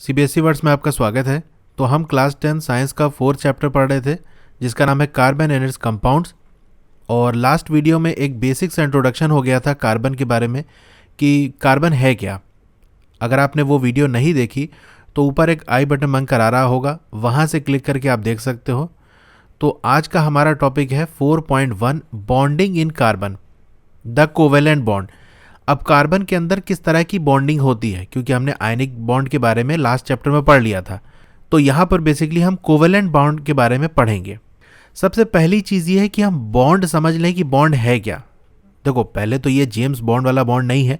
CBSE words में आपका स्वागत है। तो हम क्लास 10 साइंस का 4th चैप्टर पढ़ रहे थे जिसका नाम है कार्बन एंड इट्स कंपाउंड्स। और लास्ट वीडियो में एक बेसिक सा इंट्रोडक्शन हो गया था कार्बन के बारे में कि कार्बन है क्या। अगर आपने वो वीडियो नहीं देखी तो ऊपर एक आई बटन बंद करा रहा होगा, वहाँ से क्लिक करके आप देख सकते हो। तो आज का हमारा टॉपिक है 4.1 bonding in carbon, the covalent bond. अब कार्बन के अंदर किस तरह की बॉन्डिंग होती है, क्योंकि हमने आयनिक बॉन्ड के बारे में लास्ट चैप्टर में पढ़ लिया था। तो यहाँ पर बेसिकली हम कोवेलेंट बॉन्ड के बारे में पढ़ेंगे। सबसे पहली चीज़ ये है कि हम बॉन्ड समझ लें कि बॉन्ड है क्या। देखो, पहले तो ये जेम्स बॉन्ड वाला बॉन्ड नहीं है,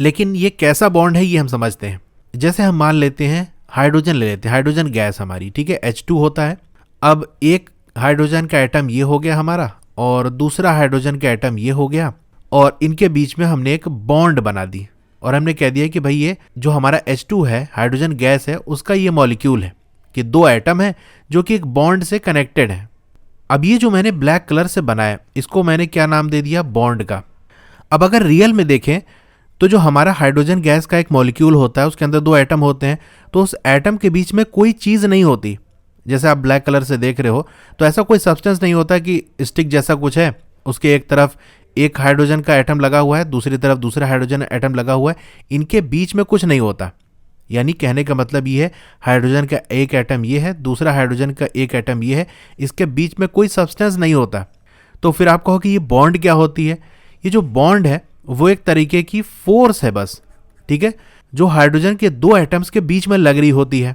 लेकिन ये कैसा बॉन्ड है ये हम समझते हैं। जैसे हम मान लेते हैं हाइड्रोजन ले लेते हैं, हाइड्रोजन गैस हमारी, ठीक है, H2 होता है। अब एक हाइड्रोजन का एटम ये हो गया हमारा और दूसरा हाइड्रोजन का एटम ये हो गया, और इनके बीच में हमने एक बॉन्ड बना दी और हमने कह दिया कि भाई ये जो हमारा H2 है, हाइड्रोजन गैस है, उसका ये मॉलिक्यूल है कि दो एटम है जो कि एक बॉन्ड से कनेक्टेड है। अब ये जो मैंने ब्लैक कलर से बनाया, इसको मैंने क्या नाम दे दिया, बॉन्ड का। अब अगर रियल में देखें तो जो हमारा हाइड्रोजन गैस का एक मॉलिक्यूल होता है, उसके अंदर दो एटम होते हैं, तो उस एटम के बीच में कोई चीज़ नहीं होती। जैसे आप ब्लैक कलर से देख रहे हो तो ऐसा कोई सब्सटेंस नहीं होता कि स्टिक जैसा कुछ है, उसके एक तरफ एक हाइड्रोजन का एटम लगा हुआ है, दूसरी तरफ दूसरा हाइड्रोजन एटम लगा हुआ है, इनके बीच में कुछ नहीं होता। यानी कहने का मतलब ये है, हाइड्रोजन का एक एटम ये है, दूसरा हाइड्रोजन का एक एटम ये है, इसके बीच में कोई सब्सटेंस नहीं होता। तो फिर आप कहो कि ये बॉन्ड क्या होती है। ये जो बॉन्ड है वो एक तरीके की फोर्स है बस, ठीक है, जो हाइड्रोजन के दो एटम्स के बीच में लग रही होती है।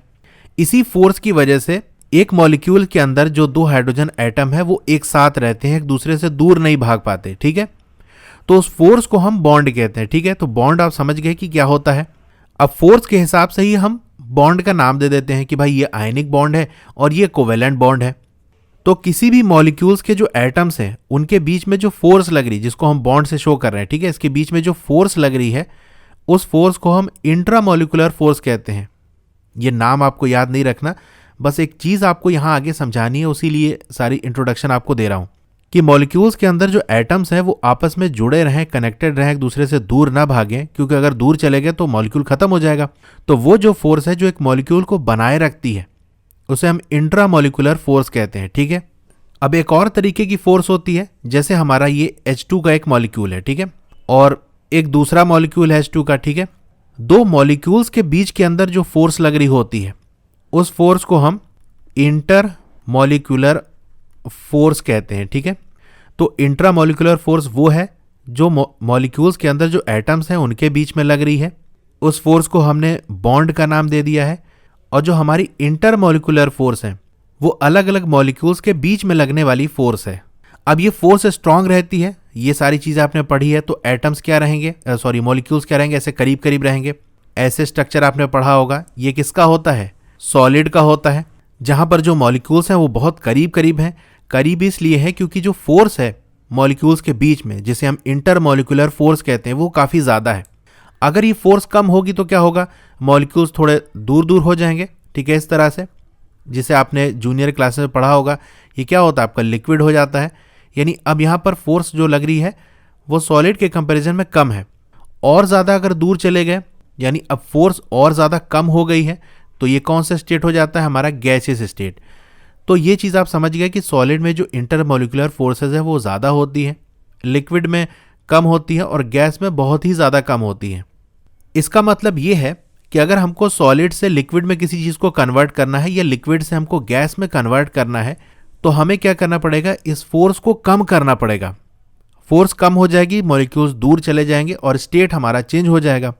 इसी फोर्स की वजह से एक मॉलिक्यूल के अंदर जो दो हाइड्रोजन एटम है वो एक साथ रहते हैं, एक दूसरे से दूर नहीं भाग पाते, ठीक है। तो उस फोर्स को हम बॉन्ड कहते हैं, ठीक है। तो बॉन्ड आप समझ गए कि क्या होता है। अब फोर्स के हिसाब से ही हम बॉन्ड का नाम दे देते हैं कि भाई ये आयनिक बॉन्ड है और ये कोवेलेंट बॉन्ड है। तो किसी भी मॉलिक्यूल्स के जो एटम्स हैं उनके बीच में जो फोर्स लग रही, जिसको हम बॉन्ड से शो कर रहे हैं, ठीक है, इसके बीच में जो फोर्स लग रही है उस फोर्स को हम इंट्रामॉलिक्यूलर फोर्स कहते हैं। ये नाम आपको याद नहीं रखना, बस एक चीज़ आपको यहाँ आगे समझानी है, उसी लिए सारी इंट्रोडक्शन आपको दे रहा हूँ कि मॉलिक्यूल्स के अंदर जो एटम्स हैं वो आपस में जुड़े रहें, कनेक्टेड रहें, एक दूसरे से दूर ना भागें, क्योंकि अगर दूर चले गए तो मॉलिक्यूल खत्म हो जाएगा। तो वो जो फोर्स है जो एक मॉलिक्यूल को बनाए रखती है उसे हम इंट्रामॉलिक्यूलर फोर्स कहते हैं, ठीक है। अब एक और तरीके की फोर्स होती है, जैसे हमारा ये H2 का एक मॉलिक्यूल है, ठीक है, और एक दूसरा मॉलिक्यूल है H2 का, ठीक है। दो मॉलिक्यूल्स के बीच के अंदर जो फोर्स लग रही होती है उस फोर्स को हम इंटर मॉलिक्यूलर फोर्स कहते हैं, ठीक है। तो इंट्रामॉलिक्यूलर फोर्स वो है जो मॉलिक्यूल्स के अंदर जो एटम्स हैं उनके बीच में लग रही है, उस फोर्स को हमने बॉन्ड का नाम दे दिया है। और जो हमारी इंटरमॉलिक्यूलर फोर्स है वो अलग अलग मॉलिक्यूल्स के बीच में लगने वाली फोर्स है। अब ये फोर्स स्ट्रांग रहती है, ये सारी चीज़ें आपने पढ़ी है। तो एटम्स क्या रहेंगे, मॉलिक्यूल्स क्या रहेंगे, ऐसे करीब करीब रहेंगे। ऐसे स्ट्रक्चर आपने पढ़ा होगा। ये किसका होता है, सॉलिड का होता है, जहाँ पर जो मॉलिक्यूल्स हैं वो बहुत करीब करीब हैं। करीब इसलिए है क्योंकि जो फोर्स है मॉलिक्यूल्स के बीच में, जिसे हम इंटरमॉलिक्यूलर फोर्स कहते हैं, वो काफ़ी ज़्यादा है। अगर ये फोर्स कम होगी तो क्या होगा, मॉलिक्यूल्स थोड़े दूर दूर हो जाएंगे, ठीक है, इस तरह से, जिसे आपने जूनियर क्लासेस में पढ़ा होगा। ये क्या होता है, आपका लिक्विड हो जाता है। यानी अब यहाँ पर फोर्स जो लग रही है वो सॉलिड के कंपैरिजन में कम है। और ज़्यादा अगर दूर चले गए, यानी अब फोर्स और ज़्यादा कम हो गई है, तो ये कौन सा स्टेट हो जाता है, हमारा गैसियस स्टेट। तो ये चीज़ आप समझ गए कि सॉलिड में जो इंटरमॉलिक्यूलर फोर्सेस है वो ज़्यादा होती है, लिक्विड में कम होती है और गैस में बहुत ही ज़्यादा कम होती है। इसका मतलब ये है कि अगर हमको सॉलिड से लिक्विड में किसी चीज़ को कन्वर्ट करना है या लिक्विड से हमको गैस में कन्वर्ट करना है, तो हमें क्या करना पड़ेगा, इस फोर्स को कम करना पड़ेगा। फोर्स कम हो जाएगी, मॉलिक्यूल्स दूर चले जाएंगे और स्टेट हमारा चेंज हो जाएगा।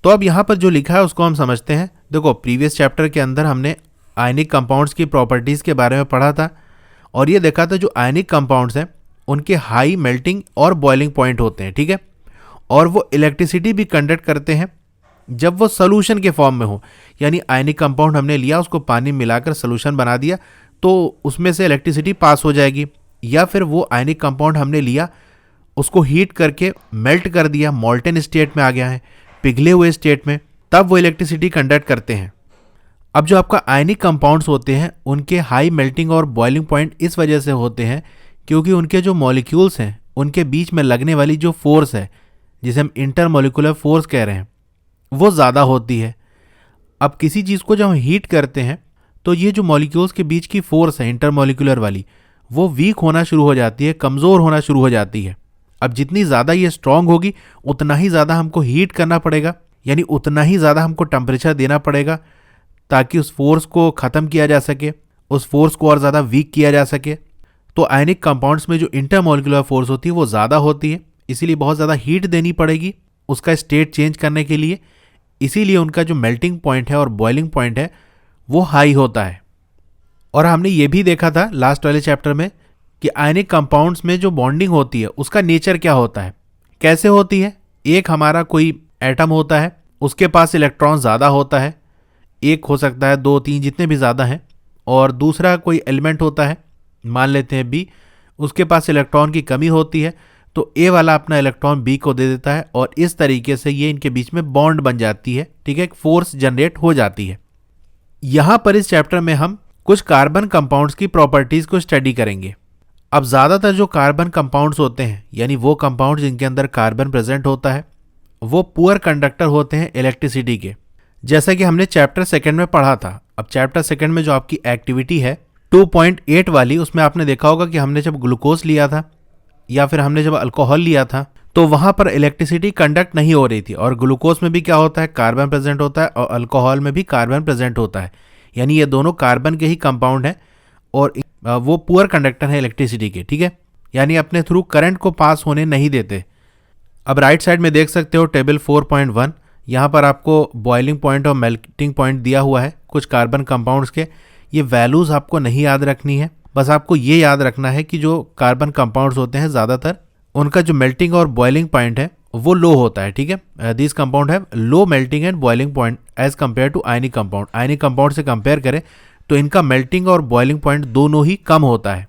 तो अब यहाँ पर जो लिखा है उसको हम समझते हैं। देखो, प्रीवियस चैप्टर के अंदर हमने आयनिक कंपाउंड्स की प्रॉपर्टीज़ के बारे में पढ़ा था और ये देखा था जो आयनिक कंपाउंड्स हैं उनके हाई मेल्टिंग और बॉइलिंग पॉइंट होते हैं, ठीक है, और वो इलेक्ट्रिसिटी भी कंडक्ट करते हैं जब वो सोल्यूशन के फॉर्म में हो। यानी आयनिक कंपाउंड हमने लिया, उसको पानी में मिलाकर सोल्यूशन बना दिया, तो उसमें से इलेक्ट्रिसिटी पास हो जाएगी। या फिर वो आयनिक कंपाउंड हमने लिया, उसको हीट करके मेल्ट कर दिया, मॉल्टन स्टेट में आ गया है, पिघले हुए स्टेट में, तब वो इलेक्ट्रिसिटी कंडक्ट करते हैं। अब जो आपका आयनिक कंपाउंड्स होते हैं उनके हाई मेल्टिंग और बॉइलिंग पॉइंट इस वजह से होते हैं क्योंकि उनके जो मॉलिक्यूल्स हैं उनके बीच में लगने वाली जो फोर्स है, जिसे हम इंटरमॉलिक्यूलर फोर्स कह रहे हैं, वो ज़्यादा होती है। अब किसी चीज़ को जब हम हीट करते हैं तो ये जो मॉलिक्यूल्स के बीच की फोर्स है इंटरमॉलिक्यूलर वाली, वो वीक होना शुरू हो जाती है, कमज़ोर होना शुरू हो जाती है। अब जितनी ज़्यादा ये स्ट्रांग होगी उतना ही ज़्यादा हमको हीट करना पड़ेगा, यानी उतना ही ज़्यादा हमको टेम्परेचर देना पड़ेगा ताकि उस फोर्स को ख़त्म किया जा सके, उस फोर्स को और ज़्यादा वीक किया जा सके। तो आयनिक कंपाउंड्स में जो इंटरमॉलिक्यूलर फोर्स होती है वो ज़्यादा होती है, इसीलिए बहुत ज़्यादा हीट देनी पड़ेगी उसका स्टेट चेंज करने के लिए। इसीलिए उनका जो मेल्टिंग पॉइंट है और बॉइलिंग पॉइंट है वो हाई होता है। और हमने ये भी देखा था लास्ट वाले चैप्टर में कि आयनिक कंपाउंड्स में जो बॉन्डिंग होती है उसका नेचर क्या होता है, कैसे होती है। एक हमारा कोई एटम होता है, उसके पास इलेक्ट्रॉन ज़्यादा होता है, एक हो सकता है 2 3 जितने भी ज़्यादा हैं, और दूसरा कोई एलिमेंट होता है, मान लेते हैं बी, उसके पास इलेक्ट्रॉन की कमी होती है, तो ए वाला अपना इलेक्ट्रॉन बी को दे देता है और इस तरीके से ये इनके बीच में बॉन्ड बन जाती है, ठीक है, एक फोर्स जनरेट हो जाती है। यहाँ पर इस चैप्टर में हम कुछ कार्बन कंपाउंड्स की प्रॉपर्टीज़ को स्टडी करेंगे। अब ज़्यादातर जो कार्बन कंपाउंड्स होते हैं, यानी वो कंपाउंड जिनके अंदर कार्बन प्रेजेंट होता है, वो पुअर कंडक्टर होते हैं इलेक्ट्रिसिटी के, जैसा कि हमने चैप्टर सेकंड में पढ़ा था। अब चैप्टर सेकंड में जो आपकी एक्टिविटी है 2.8 वाली, उसमें आपने देखा होगा कि हमने जब ग्लूकोज लिया था या फिर हमने जब अल्कोहल लिया था तो वहाँ पर इलेक्ट्रिसिटी कंडक्ट नहीं हो रही थी। और ग्लूकोज में भी क्या होता है, कार्बन प्रेजेंट होता है, और अल्कोहल में भी कार्बन प्रेजेंट होता है, यानी ये दोनों कार्बन के ही कंपाउंड हैं और वो पुअर कंडक्टर है इलेक्ट्रिसिटी के, ठीक है, यानी अपने थ्रू करंट को पास होने नहीं देते। अब राइट साइड में देख सकते हो टेबल 4.1, यहाँ पर आपको बॉइलिंग पॉइंट और मेल्टिंग पॉइंट दिया हुआ है कुछ कार्बन कंपाउंड्स के। ये वैल्यूज़ आपको नहीं याद रखनी है, बस आपको ये याद रखना है कि जो कार्बन कंपाउंड्स होते हैं ज़्यादातर उनका जो मेल्टिंग और बॉइलिंग पॉइंट है वो लो होता है, ठीक है। दिस कंपाउंड है low melting and boiling point as compare to ionic compound. Ionic compound से कंपेयर करें तो इनका मेल्टिंग और बॉइलिंग पॉइंट दोनों ही कम होता है।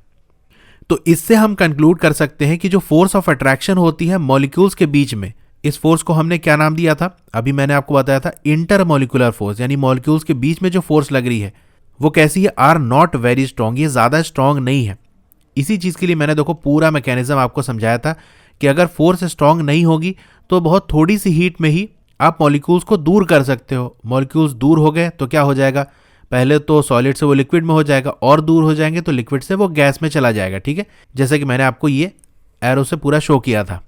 तो इससे हम कंक्लूड कर सकते हैं कि जो फोर्स ऑफ अट्रैक्शन होती है मॉलिक्यूल्स के बीच में, इस फोर्स को हमने क्या नाम दिया था, अभी मैंने आपको बताया था इंटरमॉलिक्यूलर फोर्स, यानी मॉलिक्यूल्स के बीच में जो फोर्स लग रही है वो कैसी है, आर नॉट वेरी स्ट्रॉन्ग, ये ज़्यादा स्ट्रॉन्ग नहीं है। इसी चीज़ के लिए मैंने देखो पूरा मैकेनिज्म आपको समझाया था कि अगर फोर्स स्ट्रॉन्ग नहीं होगी तो बहुत थोड़ी सी हीट में ही आप मॉलिक्यूल्स को दूर कर सकते हो। मॉलिक्यूल्स दूर हो गए तो क्या हो जाएगा, पहले तो सॉलिड से वो लिक्विड में हो जाएगा, और दूर हो जाएंगे तो लिक्विड से वो गैस में चला जाएगा, ठीक है, जैसे कि मैंने आपको ये एरो से पूरा शो किया था।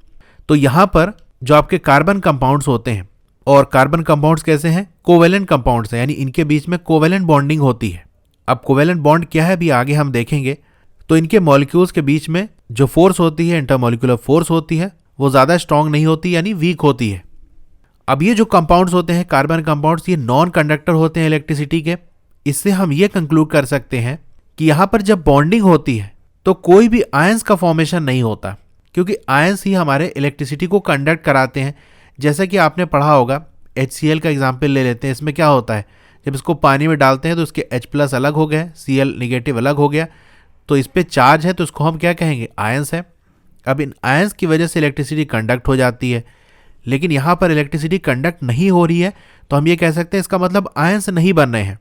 तो यहाँ पर जो आपके कार्बन कंपाउंड्स होते हैं, और कार्बन कंपाउंड्स कैसे हैं, कोवेलेंट कंपाउंड्स हैं, यानी इनके बीच में कोवेलेंट बॉन्डिंग होती है। अब कोवेलेंट बॉन्ड क्या है अभी आगे हम देखेंगे। तो इनके मॉलिक्यूल्स के बीच में जो फोर्स होती है, इंटरमॉलिक्यूलर फोर्स होती है, वो ज़्यादा स्ट्रॉन्ग नहीं होती, यानी वीक होती है। अब ये जो कंपाउंड्स होते हैं कार्बन कंपाउंड्स, ये नॉन कंडक्टर होते हैं इलेक्ट्रिसिटी के। इससे हम ये कंक्लूड कर सकते हैं कि यहाँ पर जब बॉन्डिंग होती है तो कोई भी आयंस का फॉर्मेशन नहीं होता, क्योंकि आयंस ही हमारे इलेक्ट्रिसिटी को कंडक्ट कराते हैं। जैसा कि आपने पढ़ा होगा, HCl का एग्जाम्पल ले लेते हैं। इसमें क्या होता है, जब इसको पानी में डालते हैं तो इसके H+ अलग हो गए, Cl निगेटिव अलग हो गया, तो इस पर चार्ज है तो इसको हम क्या कहेंगे, आयंस है। अब इन आयंस की वजह से इलेक्ट्रिसिटी कंडक्ट हो जाती है, लेकिन यहाँ पर इलेक्ट्रिसिटी कंडक्ट नहीं हो रही है, तो हम ये कह सकते हैं इसका मतलब आयंस नहीं बन रहे हैं।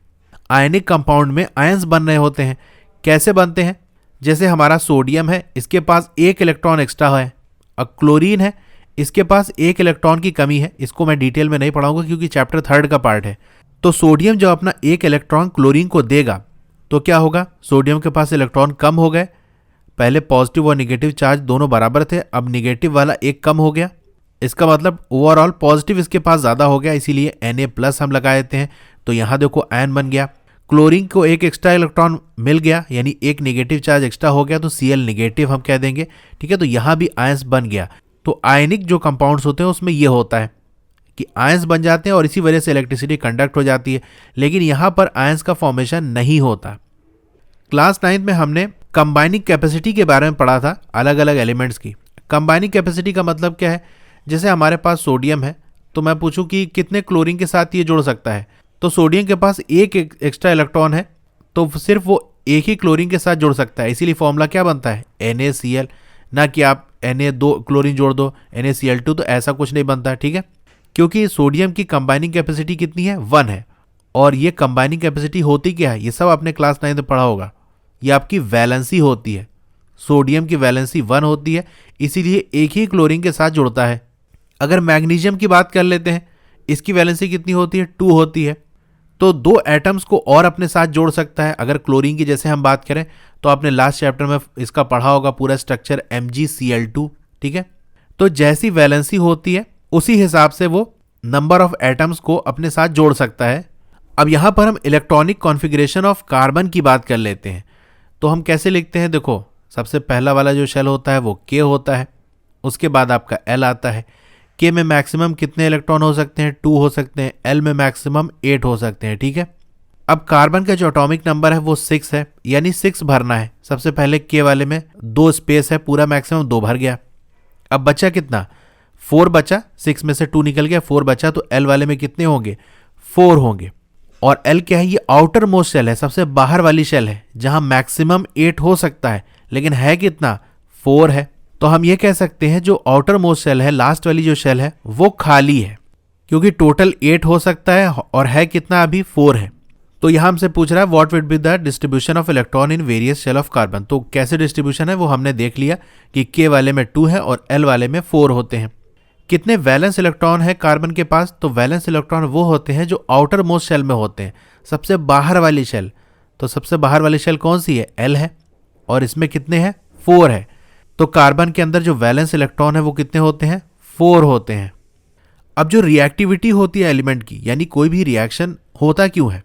आयनिक कंपाउंड में आयंस बन रहे होते हैं। कैसे बनते हैं, जैसे हमारा सोडियम है, इसके पास 1 इलेक्ट्रॉन एक्स्ट्रा है, और क्लोरीन है, इसके पास 1 इलेक्ट्रॉन की कमी है। इसको मैं डिटेल में नहीं पढ़ाऊंगा क्योंकि चैप्टर 3 का पार्ट है। तो सोडियम जब अपना 1 इलेक्ट्रॉन क्लोरीन को देगा तो क्या होगा, सोडियम के पास इलेक्ट्रॉन कम हो गए। पहले पॉजिटिव और निगेटिव चार्ज दोनों बराबर थे, अब निगेटिव वाला एक कम हो गया। इसका मतलब ओवरऑल पॉजिटिव इसके पास ज़्यादा हो गया, इसीलिए Na+ हम लगा देते हैं। तो यहाँ देखो आयन बन गया। क्लोरीन को 1 एक्स्ट्रा इलेक्ट्रॉन मिल गया, यानी 1 निगेटिव चार्ज एक्स्ट्रा हो गया, तो Cl निगेटिव हम कह देंगे, ठीक है। तो यहाँ भी आयंस बन गया। तो आयनिक जो कंपाउंड्स होते हैं उसमें ये होता है कि आयंस बन जाते हैं और इसी वजह से इलेक्ट्रिसिटी कंडक्ट हो जाती है, लेकिन यहाँ पर आयंस का फॉर्मेशन नहीं होता। क्लास 9 में हमने कंबाइनिंग कैपेसिटी के बारे में पढ़ा था, अलग अलग एलिमेंट्स की। कंबाइनिंग कैपेसिटी का मतलब क्या है, जैसे हमारे पास सोडियम है तो मैं पूछूं कि कितने क्लोरीन के साथ ये जुड़ सकता है, तो सोडियम के पास 1 एक्स्ट्रा इलेक्ट्रॉन है तो सिर्फ वो एक ही क्लोरीन के साथ जुड़ सकता है। इसीलिए फॉर्मूला क्या बनता है, NaCl, ना कि आप Na2 क्लोरीन जोड़ दो NaCl2, तो ऐसा कुछ नहीं बनता, ठीक है। क्योंकि सोडियम की कंबाइनिंग कैपेसिटी कितनी है, 1 है। और ये कंबाइनिंग कैपेसिटी होती क्या है, ये सब आपने क्लास 9 में पढ़ा होगा। ये आपकी वैलेंसी होती है, सोडियम की वैलेंसी 1 होती है, इसीलिए एक ही क्लोरीन के साथ जुड़ता है। अगर मैग्नीशियम की बात कर लेते हैं, इसकी वैलेंसी कितनी होती है, 2 होती है। तो 2 एटम्स को और अपने साथ जोड़ सकता है। अगर क्लोरीन की जैसे हम बात करें तो आपने लास्ट चैप्टर में इसका पढ़ा होगा पूरा स्ट्रक्चर MgCl2, ठीक है। तो जैसी वैलेंसी होती है उसी हिसाब से वो नंबर ऑफ एटम्स को अपने साथ जोड़ सकता है। अब यहां पर हम इलेक्ट्रॉनिक कॉन्फ़िगरेशन ऑफ कार्बन की बात कर लेते हैं। तो हम कैसे लिखते हैं, देखो सबसे पहला वाला जो शेल होता है वो K होता है, उसके बाद आपका L आता है। K में मैक्सिमम कितने इलेक्ट्रॉन हो सकते हैं, 2 हो सकते हैं। L में मैक्सिमम 8 हो सकते हैं, ठीक है। अब कार्बन का जो एटॉमिक नंबर है वो 6 है, यानी 6 भरना है। सबसे पहले K वाले में 2 स्पेस है, पूरा मैक्सिमम 2 भर गया। अब बचा कितना, 4 बचा, 6 में से 2 निकल गया, 4 बचा। तो L वाले में कितने होंगे, 4 होंगे। और L क्या है, ये आउटर मोस्ट शेल है, सबसे बाहर वाली शेल है जहां मैक्सिमम 8 हो सकता है, लेकिन है कितना, 4 है। तो हम ये कह सकते हैं जो आउटर मोस्ट शेल है, लास्ट वाली जो शेल है वो खाली है, क्योंकि टोटल 8 हो सकता है और है कितना, अभी 4 है। तो यहां हमसे पूछ रहा है what will be the distribution of electron in various shell of carbon. तो कैसे डिस्ट्रीब्यूशन है वो हमने देख लिया कि K वाले में 2 है और L वाले में 4 होते हैं। कितने वैलेंस इलेक्ट्रॉन है कार्बन के पास, तो वैलेंस इलेक्ट्रॉन वो होते हैं जो आउटर मोस्ट शेल में होते हैं, सबसे बाहर वाली शेल। तो सबसे बाहर वाली शेल कौन सी है, L है, और इसमें कितने हैं, 4 है। तो कार्बन के अंदर जो वैलेंस इलेक्ट्रॉन है वो कितने होते हैं, 4 होते हैं। अब जो रिएक्टिविटी होती है एलिमेंट की, यानी कोई भी रिएक्शन होता क्यों है,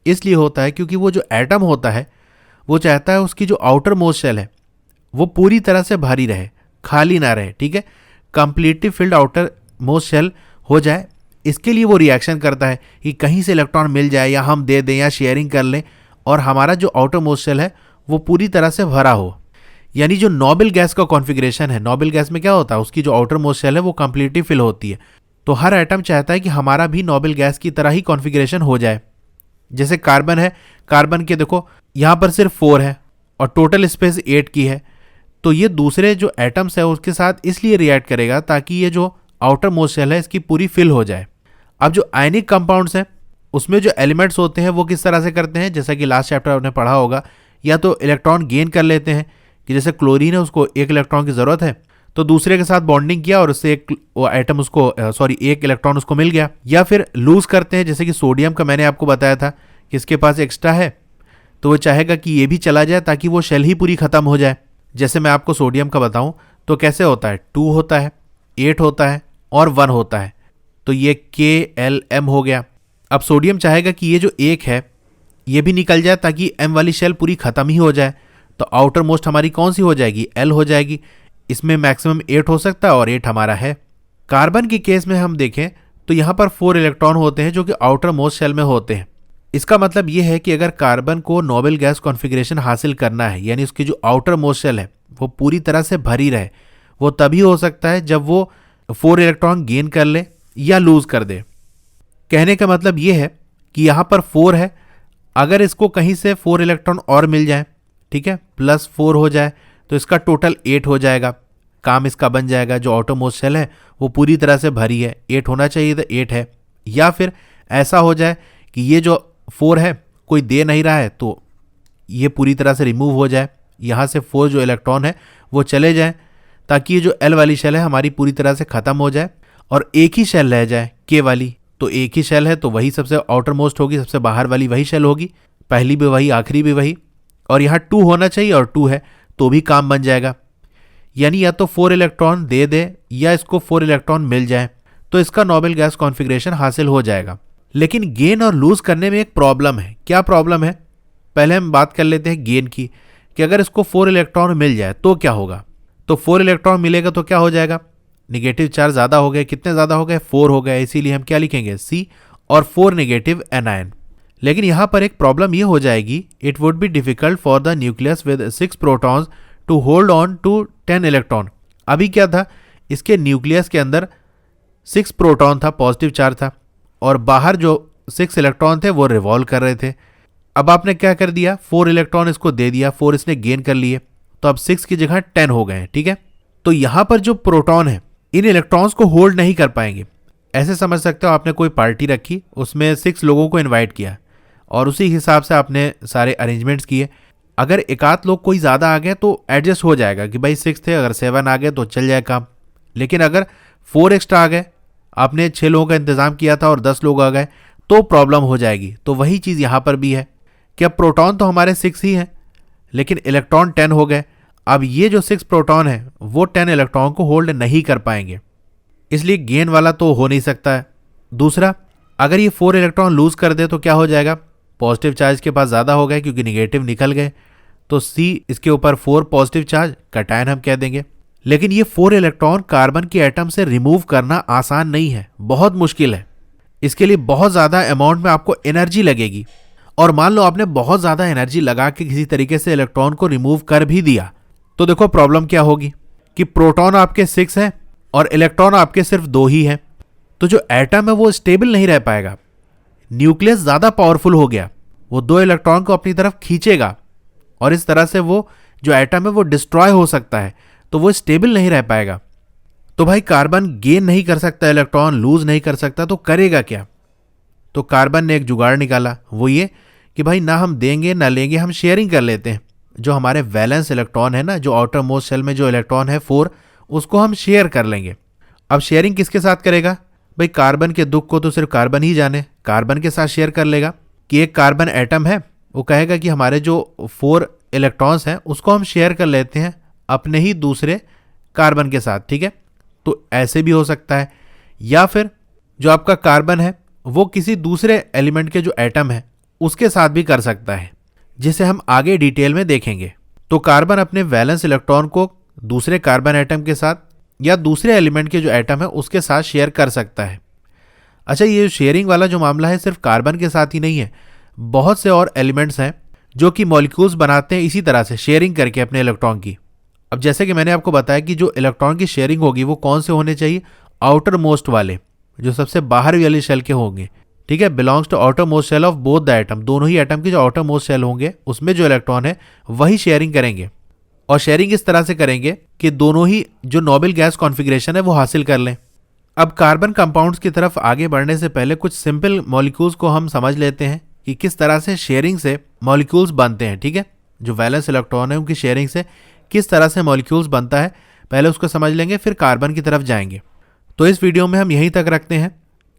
इसलिए होता है क्योंकि वो जो एटम होता है वो चाहता है उसकी जो आउटर मोस्ट शेल है वो पूरी तरह से भरी रहे, खाली ना रहे, ठीक है, completely filled outermost shell हो जाए। इसके लिए वो रिएक्शन करता है कि कहीं से इलेक्ट्रॉन मिल जाए या हम दे दें या शेयरिंग कर लें और हमारा जो आउटर मोस्ट शेल है वो पूरी तरह से भरा हो। यानी जो नोबल गैस का कॉन्फ़िगरेशन है, नोबल गैस में क्या होता है, उसकी जो आउटर मोस्ट शेल है वो कंप्लीटली फिल होती है। तो हर एटम चाहता है कि हमारा भी नोबल गैस की तरह ही कॉन्फ़िगरेशन हो जाए। जैसे कार्बन है, कार्बन के देखो यहाँ पर सिर्फ 4 है और टोटल स्पेस 8 की है। तो ये दूसरे जो एटम्स है उसके साथ इसलिए रिएक्ट करेगा ताकि ये जो आउटर मोस्ट शेल है इसकी पूरी फिल हो जाए। अब जो आयनिक कंपाउंड्स हैं उसमें जो एलिमेंट्स होते हैं वो किस तरह से करते हैं, जैसा कि लास्ट चैप्टर आपने पढ़ा होगा, या तो इलेक्ट्रॉन गेन कर लेते हैं कि जैसे क्लोरीन है उसको 1 इलेक्ट्रॉन की ज़रूरत है तो दूसरे के साथ बॉन्डिंग किया और उससे एक इलेक्ट्रॉन उसको मिल गया, या फिर लूज करते हैं जैसे कि सोडियम का मैंने आपको बताया था कि इसके पास एक्स्ट्रा है तो वो चाहेगा कि ये भी चला जाए ताकि वो शेल ही पूरी खत्म हो जाए। जैसे मैं आपको सोडियम का बताऊं तो कैसे होता है, 2 होता है, 8 होता है और 1 होता है, तो ये KLM हो गया। अब सोडियम चाहेगा कि ये जो 1 है ये भी निकल जाए ताकि M वाली शेल पूरी खत्म ही हो जाए। तो आउटर मोस्ट हमारी कौन सी हो जाएगी, L हो जाएगी। इसमें मैक्सिमम 8 हो सकता है और 8 हमारा है। कार्बन के केस में हम देखें तो यहाँ पर 4 इलेक्ट्रॉन होते हैं जो कि आउटर मोस्ट शेल में होते हैं। इसका मतलब ये है कि अगर कार्बन को नोबल गैस कॉन्फ़िगरेशन हासिल करना है, यानी उसकी जो आउटर मोस्ट शेल है वो पूरी तरह से भरी रहे, वो तभी हो सकता है जब वो 4 इलेक्ट्रॉन गेन कर ले या लूज कर दे। कहने का मतलब ये है कि यहाँ पर 4 है, अगर इसको कहीं से 4 इलेक्ट्रॉन और मिल जाए, ठीक है, +4 हो जाए तो इसका टोटल 8 हो जाएगा, काम इसका बन जाएगा। जो आउटर मोस्ट शेल है वो पूरी तरह से भरी है, 8 होना चाहिए तो 8 है। या फिर ऐसा हो जाए कि ये जो 4 है कोई दे नहीं रहा है तो ये पूरी तरह से रिमूव हो जाए, यहाँ से 4 जो इलेक्ट्रॉन है वो चले जाए ताकि ये जो L वाली शेल है हमारी पूरी तरह से ख़त्म हो जाए और एक ही शेल रह जाए K वाली। तो एक ही शेल है तो वही सबसे आउटर मोस्ट होगी, सबसे बाहर वाली वही शेल होगी, पहली भी वही आखिरी भी वही। और यहाँ 2 होना चाहिए और 2 है तो भी काम बन जाएगा। यानी या तो 4 इलेक्ट्रॉन दे दे या इसको 4 इलेक्ट्रॉन मिल जाए तो इसका नोबल गैस कॉन्फ़िगरेशन हासिल हो जाएगा। लेकिन गेन और लूज करने में एक प्रॉब्लम है। क्या प्रॉब्लम है, पहले हम बात कर लेते हैं गेन की, कि अगर इसको 4 इलेक्ट्रॉन मिल जाए तो क्या होगा। तो 4 इलेक्ट्रॉन मिलेगा तो क्या हो जाएगा, नेगेटिव चार्ज ज़्यादा हो गए। कितने ज़्यादा हो गए, 4 हो गए, इसीलिए हम क्या लिखेंगे, C और 4 नेगेटिव एनायन। लेकिन यहाँ पर एक प्रॉब्लम ये हो जाएगी, it would be difficult for the nucleus with 6 protons to hold on to 10 electron. अभी क्या था, इसके न्यूक्लियस के अंदर 6 प्रोटॉन था, पॉजिटिव चार्ज था, और बाहर जो 6 इलेक्ट्रॉन थे वो रिवॉल्व कर रहे थे। अब आपने क्या कर दिया, 4 इलेक्ट्रॉन इसको दे दिया, 4 इसने गेन कर लिए, तो अब 6 की जगह 10 हो गए, ठीक है। तो यहाँ पर जो प्रोटॉन है इन इलेक्ट्रॉन्स को होल्ड नहीं कर पाएंगे। ऐसे समझ सकते हो, आपने कोई पार्टी रखी, उसमें 6 लोगों को इन्वाइट किया और उसी हिसाब से आपने सारे अरेंजमेंट्स किए। अगर एक आध लोग कोई ज़्यादा आ गए तो एडजस्ट हो जाएगा कि भाई 6 थे, अगर 7 आ गए तो चल जाए काम। लेकिन अगर 4 एक्स्ट्रा आ गए, आपने 6 लोगों का इंतज़ाम किया था और 10 लोग आ गए, तो प्रॉब्लम हो जाएगी। तो वही चीज़ यहाँ पर भी है कि अब प्रोटॉन तो हमारे 6 ही हैं, लेकिन इलेक्ट्रॉन 10 हो गए। अब ये जो 6 प्रोटॉन है वो 10 इलेक्ट्रॉन को होल्ड नहीं कर पाएंगे, इसलिए गेन वाला तो हो नहीं सकता है। दूसरा, अगर ये 4 इलेक्ट्रॉन लूज कर दे तो क्या हो जाएगा, पॉजिटिव चार्ज के पास ज़्यादा हो गए क्योंकि निगेटिव निकल गए, तो C इसके ऊपर 4 पॉजिटिव चार्ज, कैटायन हम कह देंगे। लेकिन ये 4 इलेक्ट्रॉन कार्बन के एटम से रिमूव करना आसान नहीं है, बहुत मुश्किल है। इसके लिए बहुत ज़्यादा अमाउंट में आपको एनर्जी लगेगी, और मान लो आपने बहुत ज़्यादा एनर्जी लगा के किसी तरीके से इलेक्ट्रॉन को रिमूव कर भी दिया, तो देखो प्रॉब्लम क्या होगी कि प्रोटॉन आपके 6 हैं और इलेक्ट्रॉन आपके सिर्फ 2 ही हैं, तो जो एटम है वो स्टेबल नहीं रह पाएगा। न्यूक्लियस ज़्यादा पावरफुल हो गया, वो 2 इलेक्ट्रॉन को अपनी तरफ खींचेगा और इस तरह से वो जो एटम है वो डिस्ट्रॉय हो सकता है, तो वो स्टेबल नहीं रह पाएगा। तो भाई कार्बन गेन नहीं कर सकता, इलेक्ट्रॉन लूज नहीं कर सकता, तो करेगा क्या? तो कार्बन ने एक जुगाड़ निकाला, वो ये कि भाई ना हम देंगे ना लेंगे, हम शेयरिंग कर लेते हैं। जो हमारे वैलेंस इलेक्ट्रॉन है ना, जो आउटर मोस्ट शेल में जो इलेक्ट्रॉन है 4, उसको हम शेयर कर लेंगे। अब शेयरिंग किसके साथ करेगा? भाई कार्बन के दुख को तो सिर्फ कार्बन ही जाने, कार्बन के साथ शेयर कर लेगा कि एक कार्बन एटम है, वो कहेगा कि हमारे जो 4 इलेक्ट्रॉन्स हैं उसको हम शेयर कर लेते हैं अपने ही दूसरे कार्बन के साथ, ठीक है। तो ऐसे भी हो सकता है, या फिर जो आपका कार्बन है वो किसी दूसरे एलिमेंट के जो एटम है उसके साथ भी कर सकता है, जिसे हम आगे डिटेल में देखेंगे। तो कार्बन अपने वैलेंस इलेक्ट्रॉन को दूसरे कार्बन एटम के साथ या दूसरे एलिमेंट के जो एटम है उसके साथ शेयर कर सकता है। अच्छा, ये शेयरिंग वाला जो मामला है सिर्फ कार्बन के साथ ही नहीं है, बहुत से और एलिमेंट्स हैं जो कि मॉलिक्यूल्स बनाते हैं इसी तरह से शेयरिंग करके अपने इलेक्ट्रॉन की। अब जैसे कि मैंने आपको बताया कि जो इलेक्ट्रॉन की शेयरिंग होगी वो कौन से होने चाहिए, आउटर मोस्ट वाले, जो सबसे बाहर वाले शेल के होंगे, ठीक है। Belongs to outermost shell of both the atom, दोनों ही एटम के जो आउटर मोस्ट शेल होंगे उसमें जो इलेक्ट्रॉन है वही शेयरिंग करेंगे। और शेयरिंग इस तरह से करेंगे कि दोनों ही जो नोबेल गैस कॉन्फ़िगरेशन है वो हासिल कर लें। अब कार्बन कंपाउंड्स की तरफ आगे बढ़ने से पहले कुछ सिंपल मॉलिक्यूल्स को हम समझ लेते हैं कि किस तरह से शेयरिंग से मॉलिक्यूल्स बनते हैं, ठीक है। जो वैलेंस इलेक्ट्रॉन है उनकी शेयरिंग से किस तरह से मॉलिक्यूल्स बनता है, पहले उसको समझ लेंगे, फिर कार्बन की तरफ जाएंगे। तो इस वीडियो में हम यहीं तक रखते हैं,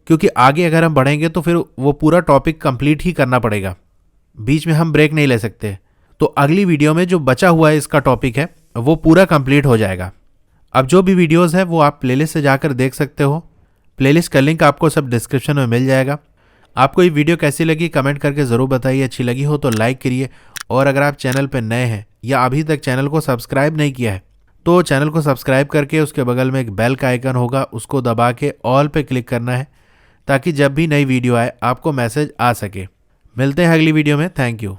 क्योंकि आगे अगर हम बढ़ेंगे तो फिर वो पूरा टॉपिक कंप्लीट ही करना पड़ेगा, बीच में हम ब्रेक नहीं ले सकते। तो अगली वीडियो में जो बचा हुआ है इसका टॉपिक है वो पूरा कंप्लीट हो जाएगा। अब जो भी वीडियोस है वो आप प्लेलिस्ट से जाकर देख सकते हो, प्लेलिस्ट का लिंक आपको सब डिस्क्रिप्शन में मिल जाएगा। आपको ये वीडियो कैसी लगी कमेंट करके ज़रूर बताइए, अच्छी लगी हो तो लाइक करिए, और अगर आप चैनल पर नए हैं या अभी तक चैनल को सब्सक्राइब नहीं किया है तो चैनल को सब्सक्राइब करके उसके बगल में एक बेल का आइकन होगा, उसको दबा के ऑल पे क्लिक करना है, ताकि जब भी नई वीडियो आए आपको मैसेज आ सके। मिलते हैं अगली वीडियो में, थैंक यू।